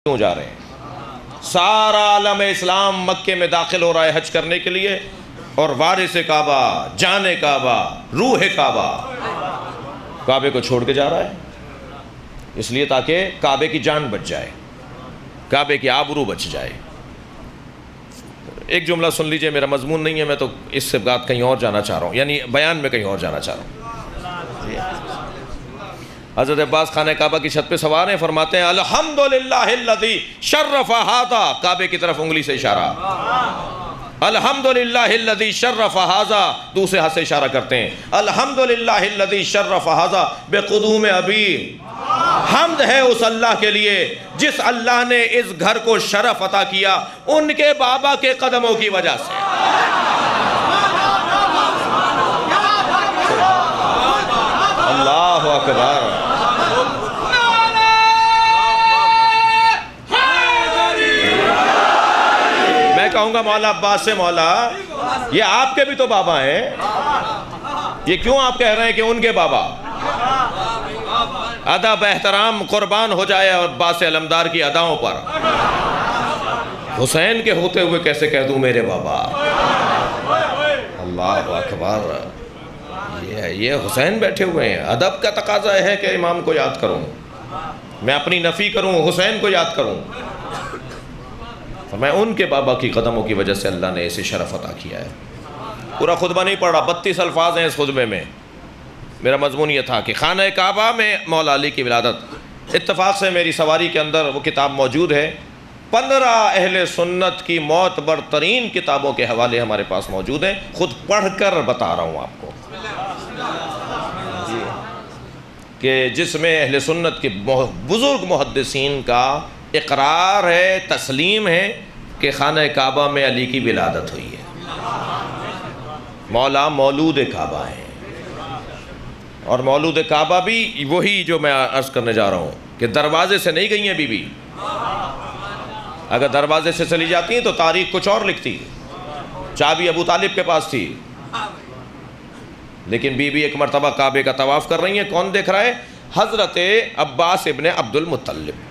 کیوں جا رہے ہیں؟ سارا عالم اسلام مکے میں داخل ہو رہا ہے حج کرنے کے لیے، اور وارث کعبہ، جان کعبہ، روح کعبہ کعبے کو چھوڑ کے جا رہا ہے، اس لیے تاکہ کعبے کی جان بچ جائے، کعبے کی آبرو بچ جائے۔ ایک جملہ سن لیجئے، میرا مضمون نہیں ہے، میں تو اس سے بات کہیں اور جانا چاہ رہا ہوں، یعنی بیان میں کہیں اور جانا چاہ رہا ہوں۔ حضرت عباس خانہ کعبہ کی چھت پہ سوار ہیں، فرماتے ہیں الحمدللہ الذی شرف ھذا، کعبے کی طرف انگلی سے اشارہ، الحمدللہ الذی شرف ھذا، دوسرے ہاتھ سے اشارہ کرتے ہیں، الحمدللہ الذی شرف ھذا بقدوم ابی، حمد ہے اس اللہ کے لیے جس اللہ نے اس گھر کو شرف عطا کیا ان کے بابا کے قدموں کی وجہ سے۔ اللہ اکبر۔ میں کہوں گا مولا عباس سے، مولا یہ آپ کے بھی تو بابا ہیں، یہ کیوں آپ کہہ رہے ہیں کہ ان کے بابا؟ ادب احترام قربان ہو جائے عباس علمدار کی اداؤں پر، حسین کے ہوتے ہوئے کیسے کہہ دوں میرے بابا؟ اللہ اکبر۔ یہ حسین بیٹھے ہوئے ہیں، ادب کا تقاضا ہے کہ امام کو یاد کروں، میں اپنی نفی کروں، حسین کو یاد کروں۔ میں ان کے بابا کی قدموں کی وجہ سے اللہ نے اسے شرف عطا کیا ہے۔ پورا خطبہ نہیں پڑھ رہا، 32 الفاظ ہیں اس خطبے میں۔ میرا مضمون یہ تھا کہ خانہ کعبہ میں مولا علی کی ولادت، اتفاق سے میری سواری کے اندر وہ کتاب موجود ہے، 15 اہل سنت کی معتبر ترین کتابوں کے حوالے ہمارے پاس موجود ہیں، خود پڑھ کر بتا رہا ہوں آپ کو، کہ جس میں اہل سنت کے بزرگ محدثین کا اقرار ہے، تسلیم ہے کہ خانہ کعبہ میں علی کی ولادت ہوئی ہے، مولا مولود کعبہ ہیں، اور مولود کعبہ بھی وہی جو میں عرض کرنے جا رہا ہوں کہ دروازے سے نہیں گئی ہیں بی بی، اگر دروازے سے چلی جاتی ہیں تو تاریخ کچھ اور لکھتی، چابی ابو طالب کے پاس تھی، لیکن بی بی ایک مرتبہ کعبے کا طواف کر رہی ہیں، کون دیکھ رہا ہے؟ حضرت عباس ابن عبد المطلب،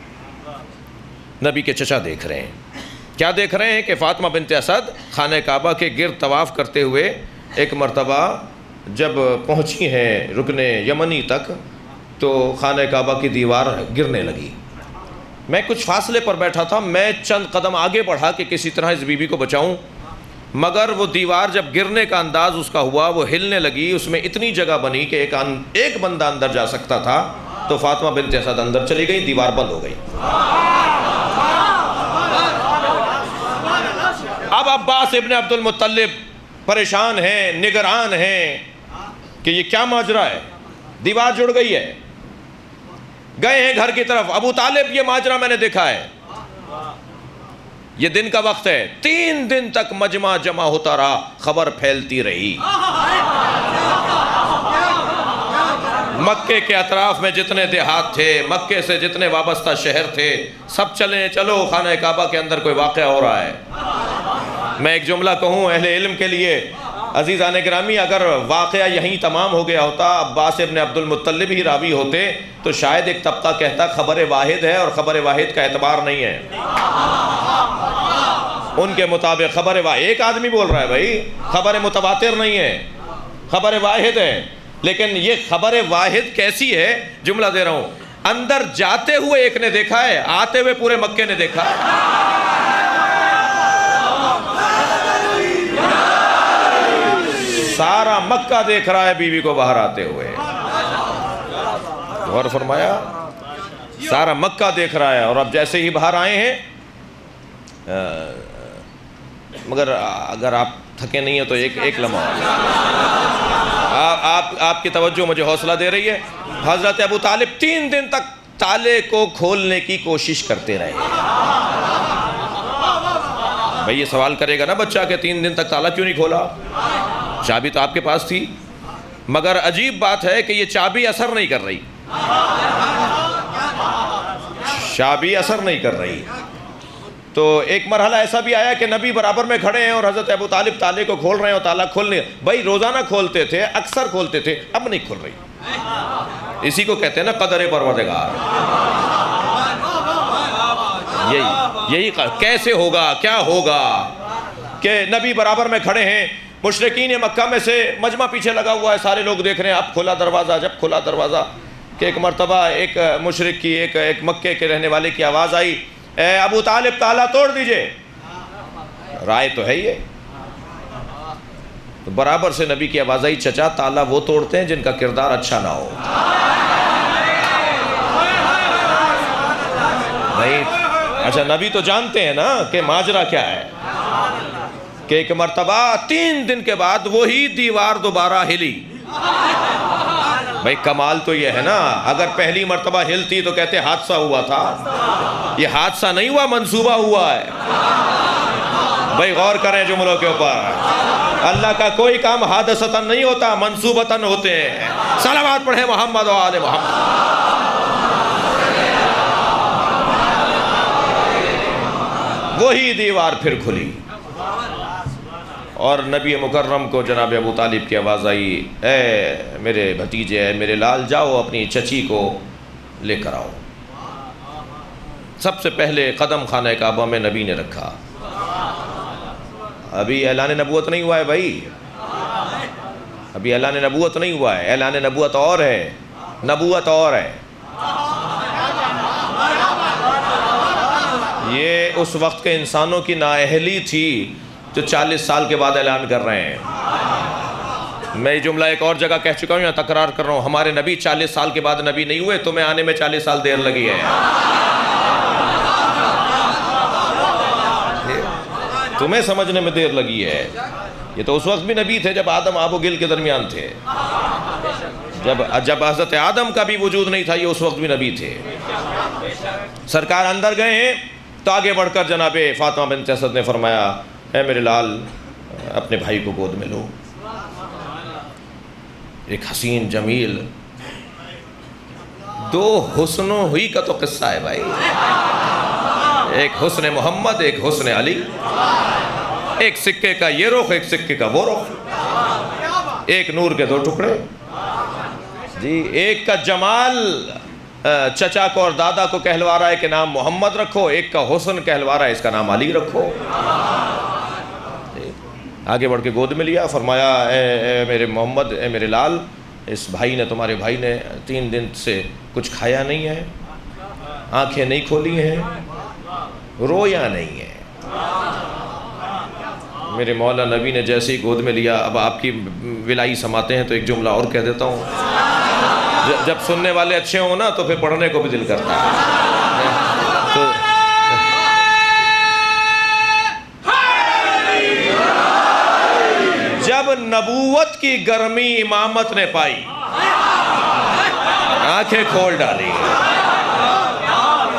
نبی کے چچا دیکھ رہے ہیں۔ کیا دیکھ رہے ہیں؟ کہ فاطمہ بنت اسد خانہ کعبہ کے گرد طواف کرتے ہوئے ایک مرتبہ جب پہنچی ہیں رکن یمنی تک تو خانہ کعبہ کی دیوار گرنے لگی۔ میں کچھ فاصلے پر بیٹھا تھا، میں چند قدم آگے بڑھا کہ کسی طرح اس بی بی کو بچاؤں، مگر وہ دیوار جب گرنے کا انداز اس کا ہوا، وہ ہلنے لگی، اس میں اتنی جگہ بنی کہ ایک بندہ اندر جا سکتا تھا، تو فاطمہ بنت اسد اندر چلی گئی، دیوار بند ہو گئی۔ اب عباس ابن عبد المطلب پریشان ہیں، نگران ہیں کہ یہ کیا ماجرا ہے، دیوار جڑ گئی ہے، گئے ہیں گھر کی طرف، ابو طالب یہ ماجرا میں نے دیکھا ہے، یہ دن کا وقت ہے، 3 دن تک مجمع جمع ہوتا رہا، خبر پھیلتی رہی، مکے کے اطراف میں جتنے دیہات تھے، مکے سے جتنے وابستہ شہر تھے، سب چلو خانہ کعبہ کے اندر کوئی واقعہ ہو رہا ہے۔ میں ایک جملہ کہوں اہل علم کے لیے، عزیزان گرامی، اگر واقعہ یہیں تمام ہو گیا ہوتا، عباس ابن عبد المطلب ہی راوی ہوتے، تو شاید ایک طبقہ کہتا خبر واحد ہے، اور خبر واحد کا اعتبار نہیں ہے، ان کے مطابق خبر واحد، ایک آدمی بول رہا ہے بھائی، خبر متواتر نہیں ہے، خبر واحد ہے۔ لیکن یہ خبر واحد کیسی ہے؟ جملہ دے رہا ہوں، اندر جاتے ہوئے ایک نے دیکھا ہے، آتے ہوئے پورے مکے نے دیکھا ہے۔ سارا مکہ دیکھ رہا ہے بی بی کو باہر آتے ہوئے، غور فرمایا، سارا مکہ دیکھ رہا ہے، اور اب جیسے ہی باہر آئے ہیں، مگر اگر آپ تھکے نہیں ہیں تو ایک لمحہ آپ کی توجہ مجھے حوصلہ دے رہی ہے، حضرت ابو طالب 3 دن تک تالے کو کھولنے کی کوشش کرتے رہے۔ بھئی یہ سوال کرے گا نا بچہ کہ 3 دن تک تالا کیوں نہیں کھولا؟ چابی تو آپ کے پاس تھی، مگر عجیب بات ہے کہ یہ چابی اثر نہیں کر رہی، چابی اثر نہیں کر رہی۔ تو ایک مرحلہ ایسا بھی آیا کہ نبی برابر میں کھڑے ہیں اور حضرت ابو طالب تالے کو کھول رہے ہیں اور تالا کھولنے، بھائی روزانہ کھولتے تھے، اکثر کھولتے تھے، اب نہیں کھل رہی۔ اسی کو کہتے ہیں نا قدر پروردگار۔ یہی کیسے ہوگا، کیا ہوگا کہ نبی برابر میں کھڑے ہیں، مشرکین مکہ میں سے مجمع پیچھے لگا ہوا ہے، سارے لوگ دیکھ رہے ہیں، اب کھلا دروازہ، جب کھلا دروازہ کہ ایک مرتبہ ایک مشرک کی، ایک مکے کے رہنے والے کی آواز آئی، اے ابو طالب تالا توڑ دیجئے، رائے تو ہے یہ، تو برابر سے نبی کی آواز آئی، چچا تالا وہ توڑتے ہیں جن کا کردار اچھا نہ ہو. نہیں، اچھا نبی تو جانتے ہیں نا کہ ماجرا کیا ہے، کہ ایک مرتبہ 3 دن کے بعد وہی دیوار دوبارہ ہلی. بھئی کمال تو یہ ہے نا، اگر پہلی مرتبہ ہلتی تو کہتے حادثہ ہوا تھا، یہ حادثہ نہیں ہوا، منصوبہ ہوا ہے. بھئی غور کریں جملوں کے اوپر، اللہ کا کوئی کام حادثتاً نہیں ہوتا، منصوبتاً ہوتے ہیں. صلوات پڑھیں محمد و آل محمد. وہی دیوار پھر کھلی اور نبی مکرم کو جناب ابو طالب کی آواز آئی، اے میرے بھتیجے، اے میرے لال، جاؤ اپنی چچی کو لے کر آؤ. سب سے پہلے قدم خانہ کعبہ میں نبی نے رکھا. ابھی اعلان نبوت نہیں ہوا ہے بھائی، ابھی اعلان نبوت نہیں ہوا ہے، اعلان نبوت اور ہے، نبوت اور ہے. یہ اس وقت کے انسانوں کی نااہلی تھی جو 40 سال کے بعد اعلان کر رہے ہیں. میں یہ جملہ ایک اور جگہ کہہ چکا ہوں یا تکرار کر رہا ہوں، ہمارے نبی 40 سال کے بعد نبی نہیں ہوئے، تمہیں آنے میں 40 سال دیر لگی ہے. تمہیں سمجھنے میں دیر لگی ہے. یہ تو اس وقت بھی نبی تھے جب آدم آب و گل کے درمیان تھے، جب حضرت آدم کا بھی وجود نہیں تھا، یہ اس وقت بھی نبی تھے. سرکار اندر گئے ہیں تو آگے بڑھ کر جناب فاطمہ بنت اسد نے فرمایا، اے میرے لال اپنے بھائی کو گود میں لو. ایک حسین جمیل، 2 حسنوں ہوئی کا تو قصہ ہے بھائی، ایک حسن محمد، ایک حسن علی، ایک سکے کا یہ رخ، ایک سکے کا وہ رخ، ایک نور کے 2 ٹکڑے جی. ایک کا جمال چچا کو اور دادا کو کہلوا رہا ہے کہ نام محمد رکھو، ایک کا حسن کہلوا رہا ہے اس کا نام علی رکھو. آگے بڑھ کے گود میں لیا، فرمایا اے میرے محمد، اے میرے لال، اس بھائی نے، تمہارے بھائی نے 3 دن سے کچھ کھایا نہیں ہے، آنکھیں نہیں کھولی ہیں، رویا نہیں ہے. میرے مولا نبی نے جیسے ہی گود میں لیا، اب آپ کی ولائی سماتے ہیں تو ایک جملہ اور کہہ دیتا ہوں، جب سننے والے اچھے ہوں نا تو پھر پڑھنے کو بھی دل کرتا ہے. تو جب نبوت کی گرمی امامت نے پائی، آنکھیں کھول ڈالی،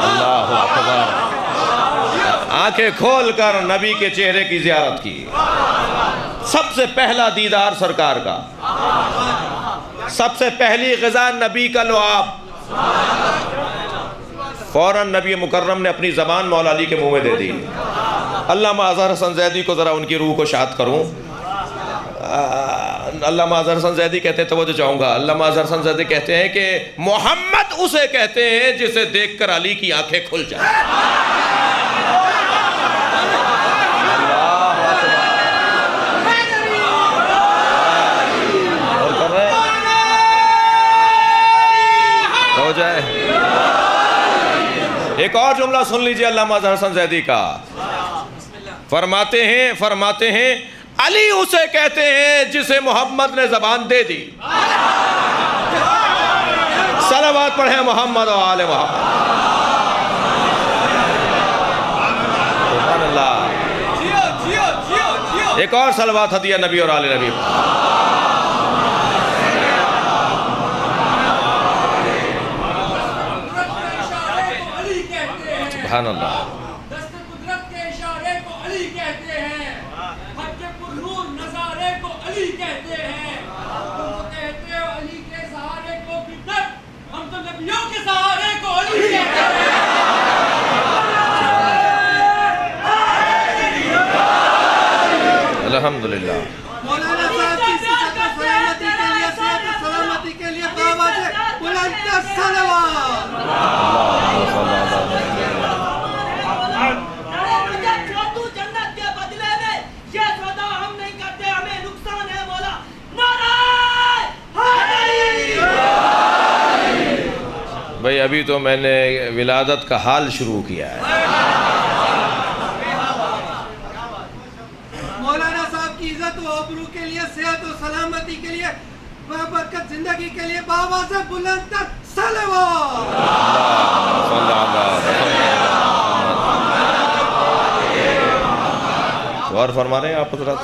اللہ اکبر، آنکھیں کھول کر نبی کے چہرے کی زیارت کی. سب سے پہلا دیدار سرکار کا، سب سے پہلی غذا نبی کا لعاب. فوراً نبی مکرم نے اپنی زبان مولا علی کے منہ میں دے دی. علامہ اظہر حسن زیدی کو ذرا ان کی روح کو شاد کروں. علامہ اظہر حسن زیدی کہتے ہیں، توجہ چاہوں گا، علامہ اظہر حسن زیدی کہتے ہیں کہ محمد اسے کہتے ہیں جسے دیکھ کر علی کی آنکھیں کھل جائیں. ہو جائے. ایک اور جملہ سن لیجئے علامہ اظہر حسن زیدی کا، فرماتے ہیں علی اسے کہتے ہیں جسے محمد نے زبان دے دی. صلوات پڑھیں محمد و آل محمد. سبحان اللہ. ایک اور صلوات ہدیہ نبی اور آل نبی. سبحان اللہ. دست قدرت کے اشارے کو علی کہتے ہیں، حق پرنور نظارے کو علی کہتے ہیں. تم تو کہتے ہو علی کے سہارے کو بدت، ہم تو نبیوں کے سہارے کو علی کہتے ہیں. الحمدللہ. مولانا صاحب کی سلامتی کے لیے بابا سے بلند صلوات. بھائی ابھی تو میں نے ولادت کا حال شروع کیا ہے. مولانا صاحب کی عزت و آبرو کے لیے، صحت و سلامتی کے لیے، بابرکت زندگی کے لیے بابا سے بلند تر صلوات. غور فرما رہے ہیں آپ حضرات؟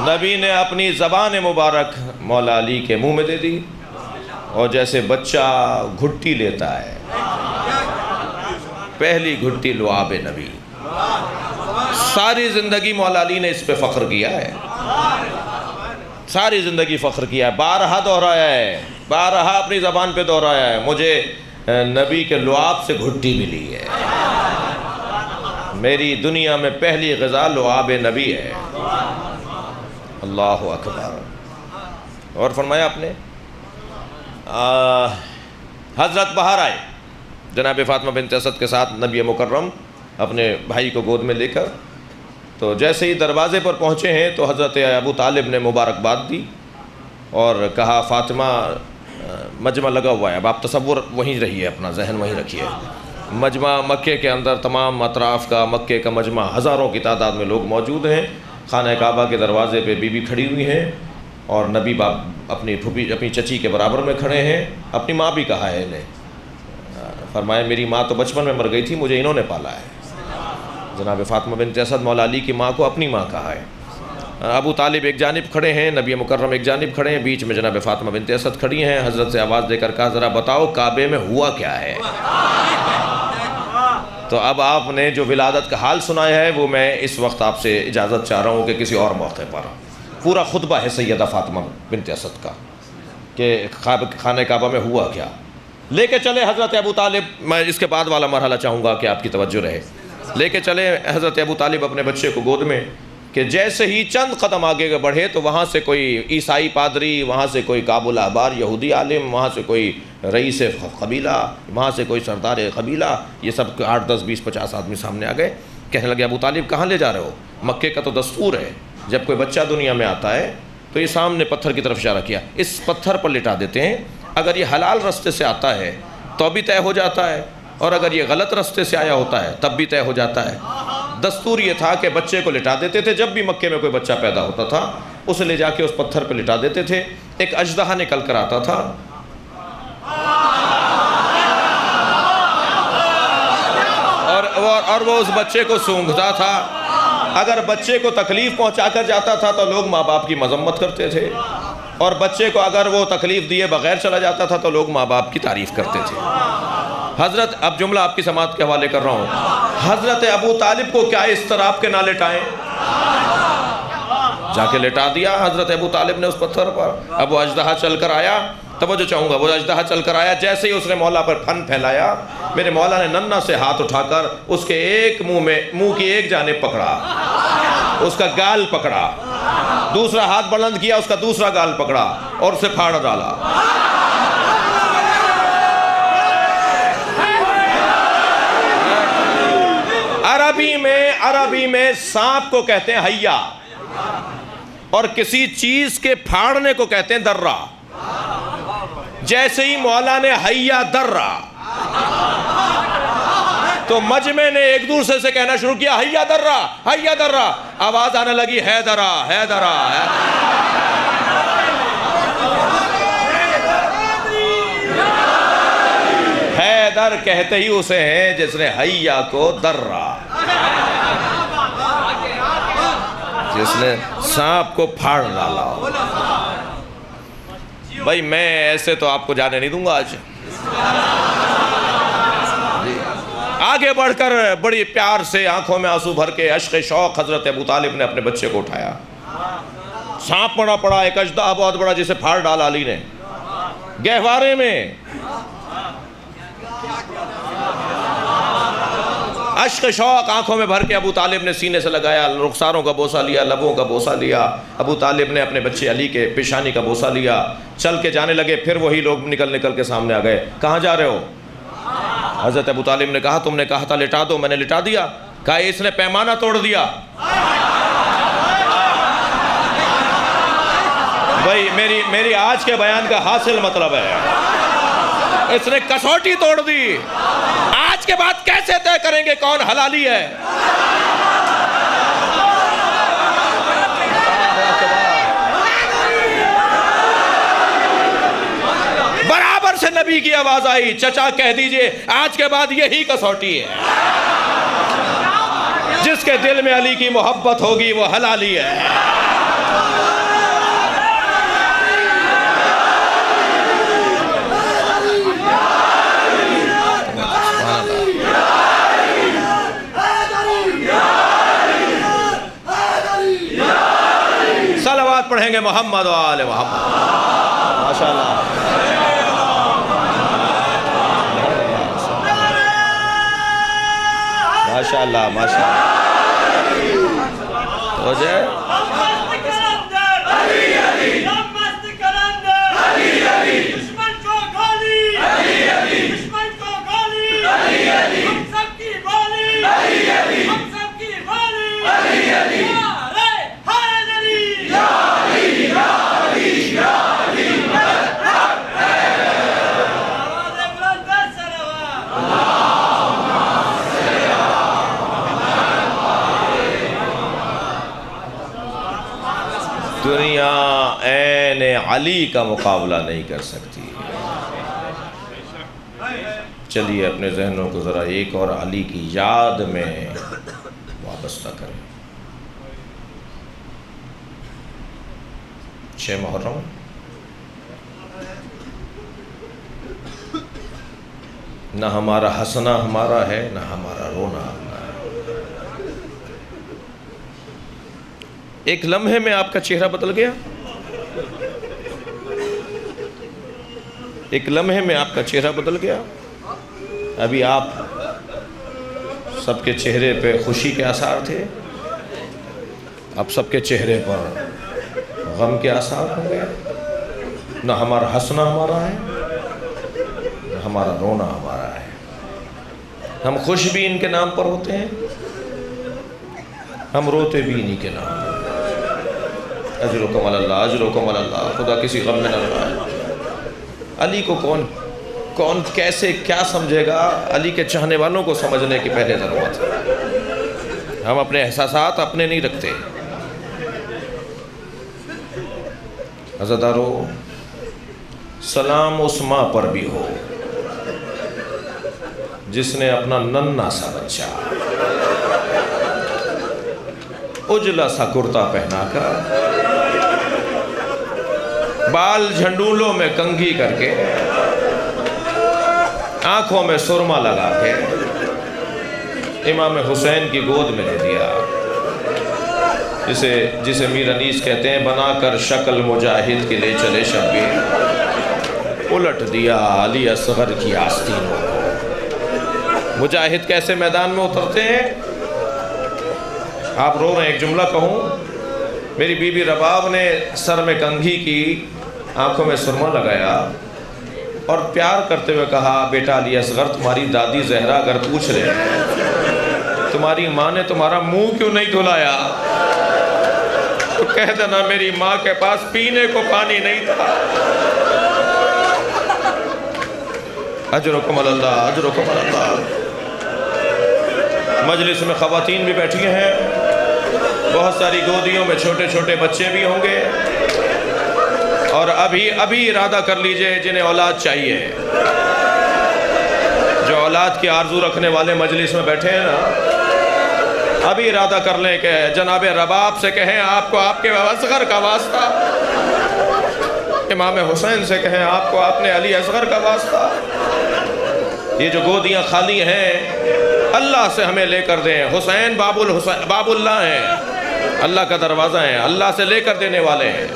نبی نے اپنی زبان مبارک مولا علی کے منہ میں دے دی، اور جیسے بچہ گھٹی لیتا ہے، پہلی گھٹی لعاب نبی. ساری زندگی مولا علی نے اس پہ فخر کیا ہے، ساری زندگی فخر کیا ہے، بارہا دہرایا ہے، بارہا اپنی زبان پہ دہرایا ہے، مجھے نبی کے لعاب سے گھٹی ملی ہے، میری دنیا میں پہلی غذا لعاب نبی ہے. اللہ اکبر. اور فرمایا آپ نے حضرت باہر آئے جناب فاطمہ بنت اسد کے ساتھ نبی مکرم اپنے بھائی کو گود میں لے کر. تو جیسے ہی دروازے پر پہنچے ہیں تو حضرت ابو طالب نے مبارکباد دی اور کہا فاطمہ مجمع لگا ہوا ہے. اب آپ تصور وہیں رہیے، اپنا ذہن وہیں رکھیے. مجمع مکے کے اندر تمام اطراف کا مکے کا مجمع، ہزاروں کی تعداد میں لوگ موجود ہیں. خانہ کعبہ کے دروازے پہ بی بی کھڑی ہوئی ہیں اور نبی باپ اپنی پھوپھی اپنی چچی کے برابر میں کھڑے ہیں. اپنی ماں بھی کہا ہے انہیں، فرمایا میری ماں تو بچپن میں مر گئی تھی، مجھے انہوں نے پالا ہے. جناب فاطمہ بنت اسد مولا علی کی ماں کو اپنی ماں کہا ہے. ابو طالب ایک جانب کھڑے ہیں، نبی مکرم ایک جانب کھڑے ہیں، بیچ میں جناب فاطمہ بنت اسد کھڑی ہیں. حضرت سے آواز دے کر کہا ذرا بتاؤ کعبے میں ہوا کیا ہے؟ تو اب آپ نے جو ولادت کا حال سنایا ہے وہ میں اس وقت آپ سے اجازت چاہ رہا ہوں کہ کسی اور موقع پر پورا خطبہ ہے سیدہ فاطمہ بنت اسد کا کہ خانہ کعبہ میں ہوا کیا. لے کے چلے حضرت ابو طالب. میں اس کے بعد والا مرحلہ چاہوں گا کہ آپ کی توجہ رہے. لے کے چلے حضرت ابو طالب اپنے بچے کو گود میں کہ جیسے ہی چند قدم آگے بڑھے تو وہاں سے کوئی عیسائی پادری، وہاں سے کوئی کابل احبار یہودی عالم، وہاں سے کوئی رئیس قبیلہ، وہاں سے کوئی سردار قبیلہ، یہ سب 8 10 20 50 آدمی سامنے آ گئے. کہنے لگے ابو طالب کہاں لے جا رہے ہو؟ مکے کا تو دستور ہے جب کوئی بچہ دنیا میں آتا ہے تو یہ سامنے پتھر کی طرف اشارہ کیا، اس پتھر پر لٹا دیتے ہیں. اگر یہ حلال راستے سے آتا ہے تو بھی طے ہو جاتا ہے، اور اگر یہ غلط راستے سے آیا ہوتا ہے تب بھی طے ہو جاتا ہے. دستور یہ تھا کہ بچے کو لٹا دیتے تھے. جب بھی مکے میں کوئی بچہ پیدا ہوتا تھا اسے لے جا کے اس پتھر پہ لٹا دیتے تھے. ایک اژدہا نکل کر آتا تھا، اور وہ اس بچے کو سونگھتا تھا. اگر بچے کو تکلیف پہنچا کر جاتا تھا تو لوگ ماں باپ کی مذمت کرتے تھے، اور بچے کو اگر وہ تکلیف دیے بغیر چلا جاتا تھا تو لوگ ماں باپ کی تعریف کرتے تھے. حضرت اب جملہ آپ کی سماعت کے حوالے کر رہا ہوں. حضرت ابو طالب کو کیا اضطراب کے نہ لٹائیں؟ جا کے لٹا دیا حضرت ابو طالب نے اس پتھر پر. اب وہ اژدہا چل کر آیا، توجہ چاہوں گا، وہ اژدہا چل کر آیا، جیسے ہی اس نے مولا پر پھن پھیلایا میرے مولا نے ننھا سے ہاتھ اٹھا کر اس کے ایک منہ کی ایک جانب پکڑا، اس کا گال پکڑا، دوسرا ہاتھ بلند کیا، اس کا دوسرا گال پکڑا اور اسے پھاڑ ڈالا. عربی میں سانپ کو کہتے ہیں حیا، اور کسی چیز کے پھاڑنے کو کہتے ہیں درہ. جیسے ہی مولا نے حیا درہ تو مجمع نے ایک دوسرے سے کہنا شروع کیا حیا درہ حیا درہ. آواز آنے لگی حیدرہ حیدرہ. حیدر کہتے ہی اسے ہیں جس نے حیا کو درہ، جس نے سانپ کو پھاڑ ڈالا. بھائی میں ایسے تو آپ کو جانے نہیں دوں گا آج. آگے بڑھ کر بڑی پیار سے آنکھوں میں آنسو بھر کے عشق شوق حضرت ابو طالب نے اپنے بچے کو اٹھایا. سانپ پڑا ایک اژدہا بہت بڑا جسے پھاڑ ڈالا علی نے گہوارے میں. عشق شوق آنکھوں میں بھر کے ابو طالب نے سینے سے لگایا، رخساروں کا بوسہ لیا، لبوں کا بوسہ لیا. ابو طالب نے اپنے بچے علی کے پیشانی کا بوسہ لیا. چل کے جانے لگے. پھر وہی لوگ نکل کے سامنے آ گئے. کہاں جا رہے ہو؟ حضرت ابو طالب نے کہا تم نے کہا تھا لٹا دو، میں نے لٹا دیا. کہا اس نے پیمانہ توڑ دیا. بھائی میری آج کے بیان کا حاصل مطلب ہے اس نے کسوٹی توڑ دی. آج کے بعد کیسے طے کریں گے کون حلالی ہے؟ برابر سے نبی کی آواز آئی, چچا کہہ دیجئے آج کے بعد یہی کسوٹی ہے. جس کے دل میں علی کی محبت ہوگی وہ حلالی ہے. صلوات پڑھیں گے محمد و آل محمد. ماشاءاللہ. ماشاءاللہ ماشاءاللہ. ہو جائے دنیا عین علی کا مقابلہ نہیں کر سکتی. چلیے اپنے ذہنوں کو ذرا ایک اور علی کی یاد میں وابستہ کریں. 6 محرم نہ ہمارا ہنسنا ہمارا ہے نہ ہمارا رونا ہمارا ہے. ایک لمحے میں آپ کا چہرہ بدل گیا. ایک لمحے میں آپ کا چہرہ بدل گیا. ابھی آپ سب کے چہرے پہ خوشی کے آثار تھے, اب سب کے چہرے پر غم کے آثار ہوں گے. نہ ہمارا ہنسنا ہمارا ہے نہ ہمارا رونا ہمارا ہے. ہم خوش بھی ان کے نام پر ہوتے ہیں, ہم روتے بھی انہی کے نام پر. اجرکم علی اللہ اجرکم علی اللہ. خدا کسی غم میں نہ رہا. علی کو کون کیسے کیا سمجھے گا؟ علی کے چاہنے والوں کو سمجھنے کی پہلے ضرورت ہے. ہم اپنے احساسات اپنے نہیں رکھتے. عزادارو, سلام اس ماں پر بھی ہو جس نے اپنا ننھا سا بچہ اجلا سا کرتا پہنا کر, بال جھنڈولوں میں کنگھی کر کے, آنکھوں میں سرما لگا کے امام حسین کی گود میں لے دیا. جسے میر انیس کہتے ہیں, بنا کر شکل مجاہد کے لے چلے شبیر, الٹ دیا علی اصغر کی آستینوں کو. مجاہد کیسے میدان میں اترتے ہیں؟ آپ رو رہے ہیں, ایک جملہ کہوں. میری بی بی رباب نے سر میں کنگھی کی, آنکھوں میں سرما لگایا اور پیار کرتے ہوئے کہا, بیٹا علی اصغر, تمہاری دادی زہرا اگر پوچھ رہے ہیں تمہاری ماں نے تمہارا منہ کیوں نہیں دھلایا تو کہہ دینا میری ماں کے پاس پینے کو پانی نہیں تھا. اجرکم علی اللہ اجرکم علی اللہ. مجلس میں خواتین بھی بیٹھی ہیں, بہت ساری گودیوں میں چھوٹے چھوٹے بچے بھی ہوں گے, اور ابھی ارادہ کر لیجئے جنہیں اولاد چاہیے. جو اولاد کی آرزو رکھنے والے مجلس میں بیٹھے ہیں نا, ابھی ارادہ کر لیں کہ جناب رباب سے کہیں آپ کو آپ کے اصغر کا واسطہ, امام حسین سے کہیں آپ کو آپ نے علی اصغر کا واسطہ. یہ جو گودیاں خالی ہیں اللہ سے ہمیں لے کر دیں. حسین باب اللہ ہیں, اللہ کا دروازہ ہیں, اللہ سے لے کر دینے والے ہیں,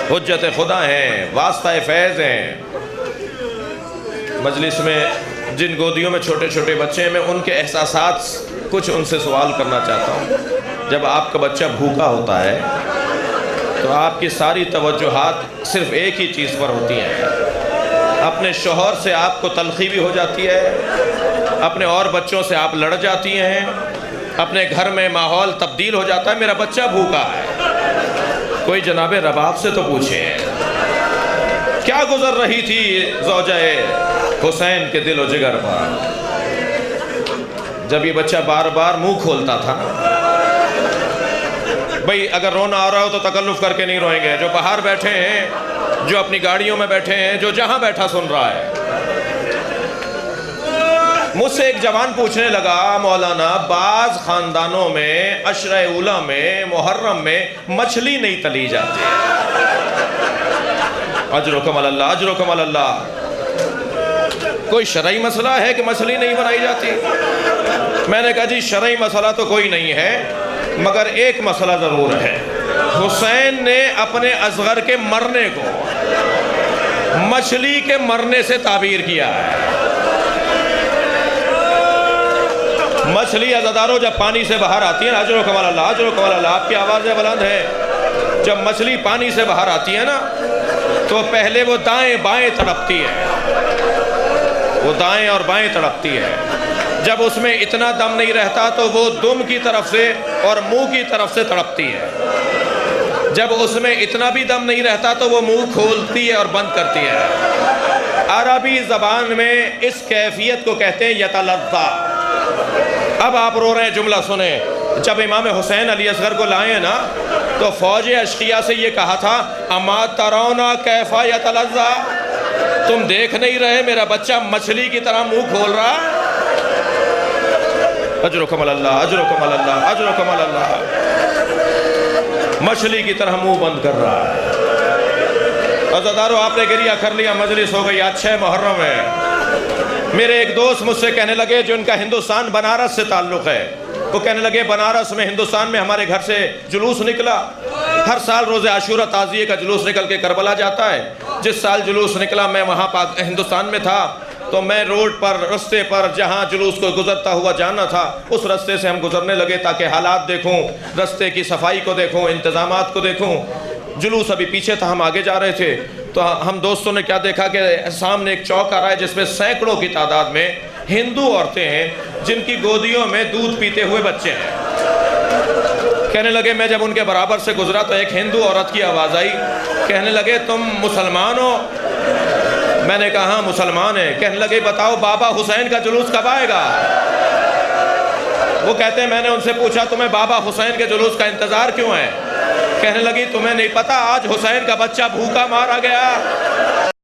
حجت خدا ہیں, واسطہ فیض ہیں. مجلس میں جن گودیوں میں چھوٹے چھوٹے بچے ہیں, میں ان کے احساسات کچھ ان سے سوال کرنا چاہتا ہوں. جب آپ کا بچہ بھوکا ہوتا ہے تو آپ کی ساری توجہات صرف ایک ہی چیز پر ہوتی ہیں. اپنے شوہر سے آپ کو تلخی بھی ہو جاتی ہے, اپنے اور بچوں سے آپ لڑ جاتی ہیں, اپنے گھر میں ماحول تبدیل ہو جاتا ہے, میرا بچہ بھوکا ہے. کوئی جناب رباب سے تو پوچھے کیا گزر رہی تھی زوجہ حسین کے دل و جگر پر جب یہ بچہ بار بار منہ کھولتا تھا نا. بھئی اگر رونا آ رہا ہو تو تکلف کر کے نہیں روئیں گے. جو باہر بیٹھے ہیں، جو اپنی گاڑیوں میں بیٹھے ہیں، جو جہاں بیٹھا سن رہا ہے. مجھ سے ایک جوان پوچھنے لگا مولانا بعض خاندانوں میں عشرہ اولیٰ میں محرم میں مچھلی نہیں تلی جاتی. اجرکم اللہ، اجرکم اللہ. کوئی شرعی مسئلہ ہے کہ مچھلی نہیں بنائی جاتی؟ میں نے کہا جی شرعی مسئلہ تو کوئی نہیں ہے، مگر ایک مسئلہ ضرور ہے. حسین نے اپنے اصغر کے مرنے کو مچھلی کے مرنے سے تعبیر کیا ہے. مچھلی عزادارو جب پانی سے باہر آتی ہے نا، اجرکم اللہ، اجرکم اللہ، آپ کی آوازیں بلند ہے. جب مچھلی پانی سے باہر آتی ہے نا تو پہلے وہ دائیں بائیں تڑپتی ہے، وہ دائیں اور بائیں تڑپتی ہے. جب اس میں اتنا دم نہیں رہتا تو وہ دم کی طرف سے اور منہ کی طرف سے تڑپتی ہے. جب اس میں اتنا بھی دم نہیں رہتا تو وہ منہ کھولتی ہے اور بند کرتی ہے. عربی زبان میں اس کیفیت کو کہتے ہیں یتلذا. اب آپ رو رہے ہیں، جملہ سنیں. جب امام حسین علی اصغر کو لائے نا تو فوج اشقیاء سے یہ کہا تھا اما ترونا کیفا یتلذا، تم دیکھ نہیں رہے میرا بچہ مچھلی کی طرح منہ کھول رہا. اجرکم اللہ، اجرکم اللہ، اجرکم اللہ. مچھلی کی طرح منہ بند کر رہا ہے. عزادارو آپ نے گریہ کر لیا، مجلس ہو گئی. آج 6 محرم ہے. میرے ایک دوست مجھ سے کہنے لگے جو ان کا ہندوستان بنارس سے تعلق ہے، وہ کہنے لگے بنارس میں ہندوستان میں ہمارے گھر سے جلوس نکلا. ہر سال روز عاشورہ تعزیے کا جلوس نکل کے کربلا جاتا ہے. جس سال جلوس نکلا میں وہاں ہندوستان میں تھا تو میں روڈ پر رستے پر جہاں جلوس کو گزرتا ہوا جانا تھا اس رستے سے ہم گزرنے لگے تاکہ حالات دیکھوں، رستے کی صفائی کو دیکھوں، انتظامات کو دیکھوں. جلوس ابھی پیچھے تھا، ہم آگے جا رہے تھے تو ہم دوستوں نے کیا دیکھا کہ سامنے ایک چوک آ رہا ہے جس میں سینکڑوں کی تعداد میں ہندو عورتیں ہیں جن کی گودیوں میں دودھ پیتے ہوئے بچے ہیں. کہنے لگے میں جب ان کے برابر سے گزرا تو ایک ہندو عورت کی آواز آئی، کہنے لگے تم مسلمان ہو؟ میں نے کہا ہاں مسلمان ہیں. کہنے لگے بتاؤ بابا حسین کا جلوس کب آئے گا؟ وہ کہتے ہیں میں نے ان سے پوچھا تمہیں بابا حسین کے جلوس کا انتظار کیوں ہے؟ کہنے لگی تمہیں نہیں پتا آج حسین کا بچہ بھوکا مارا گیا.